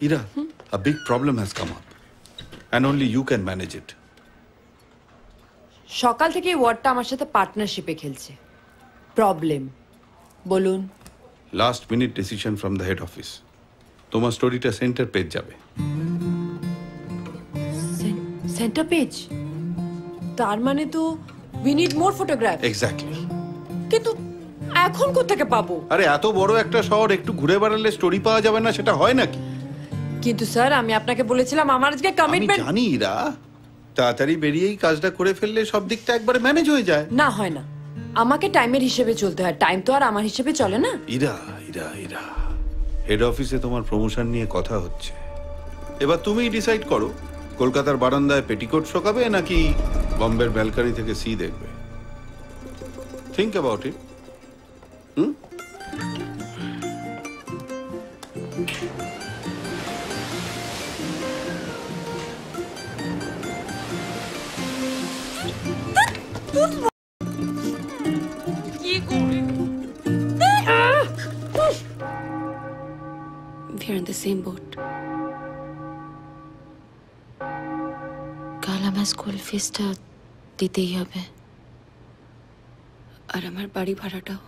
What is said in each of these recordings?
Ira, a big problem has come up. And only you can manage it. সকাল থেকে এই ওয়ার্ডটা আমার সাথে পার্টনারশিপে খেলছে। প্রবলেম বলুন। Last minute decision from the head office. তোমার স্টোরিটা সেন্টার পেজ যাবে। Centre page? তার মানে তো we need more photographs. Exactly. কিন্তু এখন কোত্থেকে পাবো? আরে এত বড় একটা শহর একটু ঘুরে বেড়ালে স্টোরি পাওয়া যাবে না, সেটা হয় নাকি? কিন্তু স্যার আমি আপনাকে বলেছিলাম আমার আজকে কমিটমেন্ট। আমি জানি ইরা, তাড়াতাড়ি বেরিয়েই কাজটা করে ফেললে সব দিকটা একবারে ম্যানেজ হয়ে যায়। না হয় না, আমাকে টাইমের হিসেবে চলতে হয়, টাইম তো আর আমার হিসেবে চলে না। ইরা ইরা ইরা, হেড অফিসে তোমার প্রমোশন নিয়ে কথা হচ্ছে, এবার তুমিই ডিসাইড করো কলকাতার বারান্দায় পেটিকোট শোকাবে নাকি বম্বের ব্যালকনি থেকে সি দেখবে। Think about it. We're in the same boat. কাল আমার স্কুল ফিসটা দিতেই হবে, আর আমার বাড়ি ভাড়াটাও।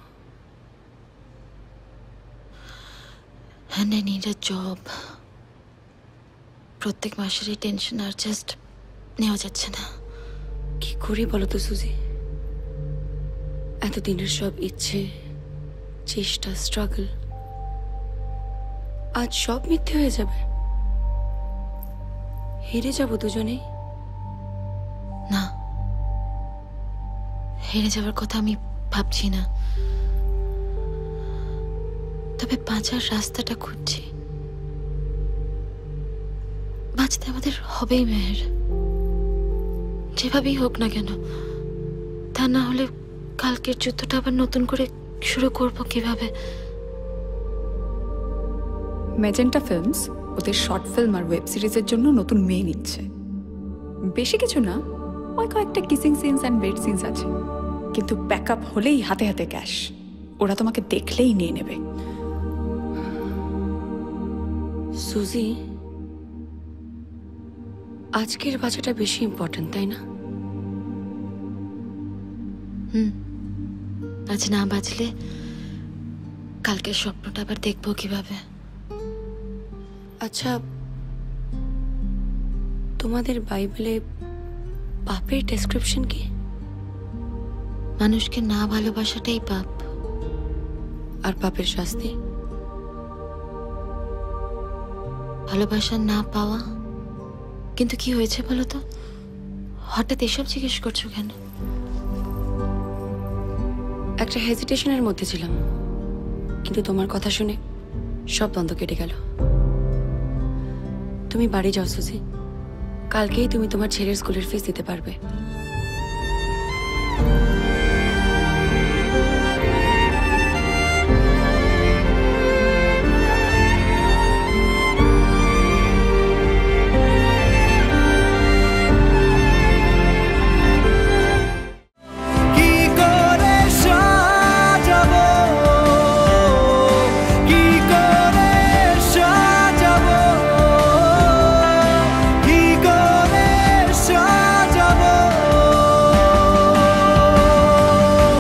And I need a job. প্রত্যেক মাসেরই টেনশন আর জাস্ট নেওয়া যাচ্ছে না। কি করি বলো তো সুজি? এতদিনের সব ইচ্ছে, চেষ্টা, স্ট্রাগল আজ সব মিথ্যে হয়ে যাবে। হেরে যাব দুজনেই। না, হেরে যাওয়ার কথা আমি ভাবছি না, তবে বাঁচার রাস্তাটা খুঁজছি। বাঁচতে আমাদের হবেই মেহের, যেভাবেই হোক না কেন। তা না হলে কালকের যুদ্ধটা আবার নতুন করে শুরু করব কিভাবে? ম্যাজেন্টা ফিল্মস ওদের শর্ট ফিল্ম আর ওয়েব সিরিজের জন্য নতুন মেয়ে নিচ্ছে। বেশি কিছু না, ওই কয়েকটা kissing scenes and bed scenes আছে, কিন্তু ব্যাকআপ হলেই হাতে হাতে ক্যাশ। ওরা তোমাকে দেখলেই নিয়ে নেবে। সুজি, আজকের বাঁচাটা বেশি ইম্পর্টেন্ট, তাই না? আজ না বাঁচলে কালকের স্বপ্নটা আবার দেখবো কিভাবে? আচ্ছা, তোমাদের বাইবেলে পাপের ডেসক্রিপশন কি? মানুষকে না ভালোবাসাটাই পাপ, আর পাপের শাস্তি ভালোবাসা না পাওয়া। কিন্তু কি হয়েছে বলো তো? হঠাৎ এসব জিজ্ঞেস করছো কেন? একটা হেজিটেশনের মধ্যে ছিলাম, কিন্তু তোমার কথা শুনে সব দ্বন্দ্ব কেটে গেল। তুমি বাড়ি যাও সুজি, কালকেই তুমি তোমার ছেলের স্কুলের ফিস দিতে পারবে।